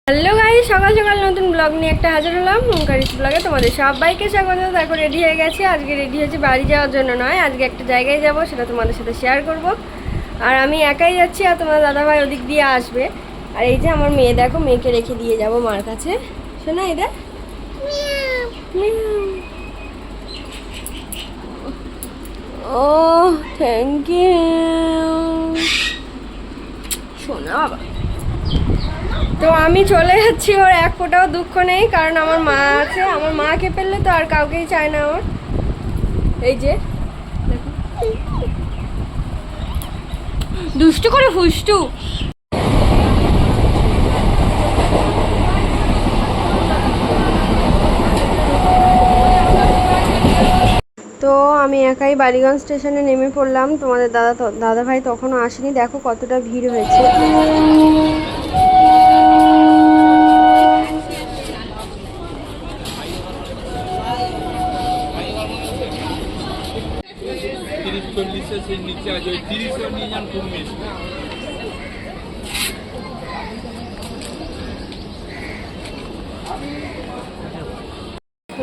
Hello guys, সকাল সকাল নতুন ব্লগ নিয়ে একটা হাজির হলাম ওমকারিস ব্লগে। তোমাদের সবাইকে স্বাগত। দেখো রেডি হয়ে গেছি। আজকে রেডি হয়েছি বাড়ি যাওয়ার জন্য নয়, আজকে একটা জায়গায় যাব, সেটা তোমাদের সাথে শেয়ার করব। আর আমি একাই যাচ্ছি, আর তোমার দাদাভাই ওদিক দিয়ে আসবে। আর এই যে আমার মেয়ে, দেখো মেয়েকে রেখে দিয়ে যাব মার কাছে। শোনা এটা ও থ্যাংক ইউ শোনা বাবা। তো আমি চলে যাচ্ছি, ওর এক ফোঁটাও দুঃখ নেই, কারণ আমার মা আছে। আমার মাকে পেলে তো আর কাউকেই চায় না ওর। এই যে দুষ্টু করে ফুষ্টু। তো আমি একাই বালিগঞ্জ স্টেশনে নেমে পড়লাম। তোমাদের দাদাভাই তখনও আসেনি। দেখো কতটা ভিড় হয়েছে।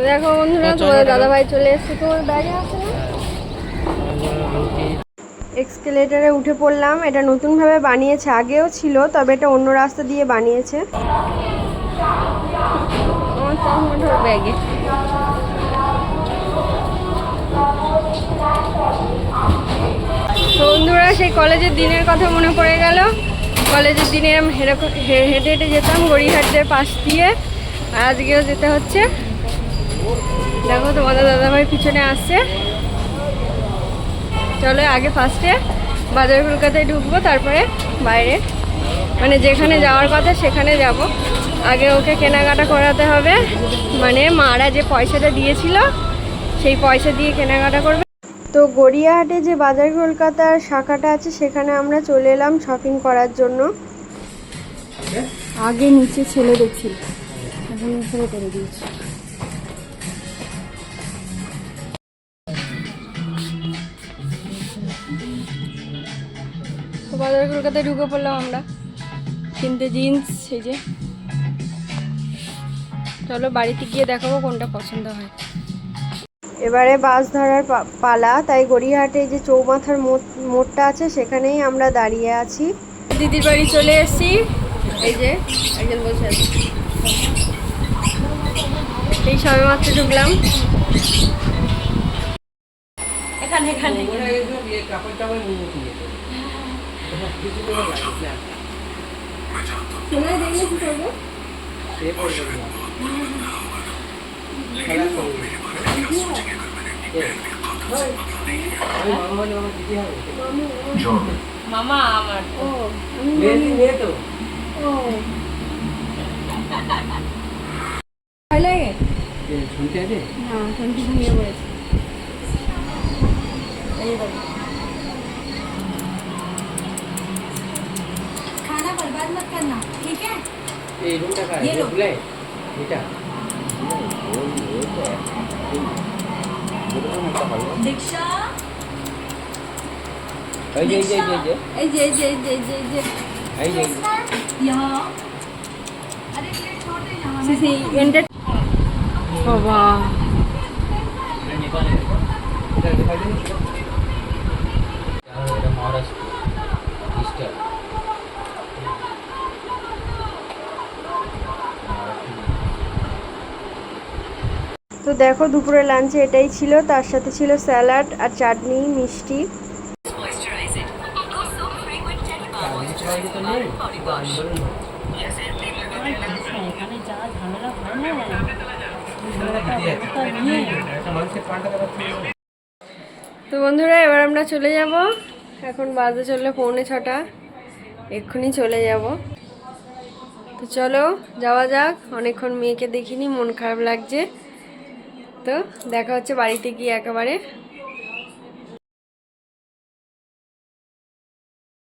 দেখো বন্ধুরা, তোমাদের দাদাভাই চলে এসছে। তোমার ব্যাগে আছে না? এক্সকেলেটারে উঠে পড়লাম। এটা নতুনভাবে বানিয়েছে, আগেও ছিল, তবে এটা অন্য রাস্তা দিয়ে বানিয়েছে। আমার ব্যাগে বন্ধুরা, সেই কলেজের দিনের কথা মনে পড়ে গেল। কলেজের দিনে হেঁটে হেঁটে যেতাম গড়িয়াহাটের পাশ দিয়ে, আর আজকেও যেতে হচ্ছে। দেখো তোমাদের দাদাভাই পিছনে আসছে। চলো আগে ফার্স্টে বাজার কলকাতায় ঢুকবো, তারপরে বাইরে মানে যেখানে যাওয়ার কথা সেখানে যাব। আগে ওকে কেনাকাটা করাতে হবে, মানে মারা যে পয়সাটা দিয়েছিল সেই পয়সা দিয়ে কেনাকাটা করবে। তো গড়িয়াহাটে যে বাজার কলকাতার শাখাটা আছে সেখানে আমরা চলে এলাম শপিং করার জন্য। আগে নিচে ছেলে দেখছি, এখন উপরে করে দিয়েছি। তো বাজার কলকাতায় ঢুকে পড়লাম আমরা কিনতে জিন্স। এই যে চলো বাড়িতে গিয়ে দেখাবো কোনটা পছন্দ হয়। এবারে বাস ধরার পালা, তাই গড়িয়াহাটে যে চৌমাথার মোড়টা আছে সেখানেই আমরা দাঁড়িয়ে আছি। দিদির বাড়ি চলে এসেছি। এই যে একজন বসে আছে, এই সবে মাত্র ঢুকলাম। এখানে এখানে দেখলে কি করবো? মামা আমার ও তো ও ভালো লাগে। শুনতে আছে? হ্যাঁ, শুনতে শুনিয়ে বলেছি। खाना बर्बाद मत करना, ठीक है? ये रूम का ये लो बेटा दीक्षा এই যে यहाँ अरे प्लेट छोड़ दे यहाँ से एंटर बाबा। তো দেখো দুপুরে লাঞ্চে এটাই ছিল, তার সাথে ছিল স্যালাড আর চাটনি, মিষ্টি। তো বন্ধুরা, এবার আমরা চলে যাব। এখন বাজে চললে 6:45, এক্ষুনি চলে যাব। তো চলো যাওয়া যাক। অনেকক্ষণ মেয়েকে দেখিনি, মন খারাপ লাগছে। তো দেখা হচ্ছে বাড়িতে গিয়ে একেবারে।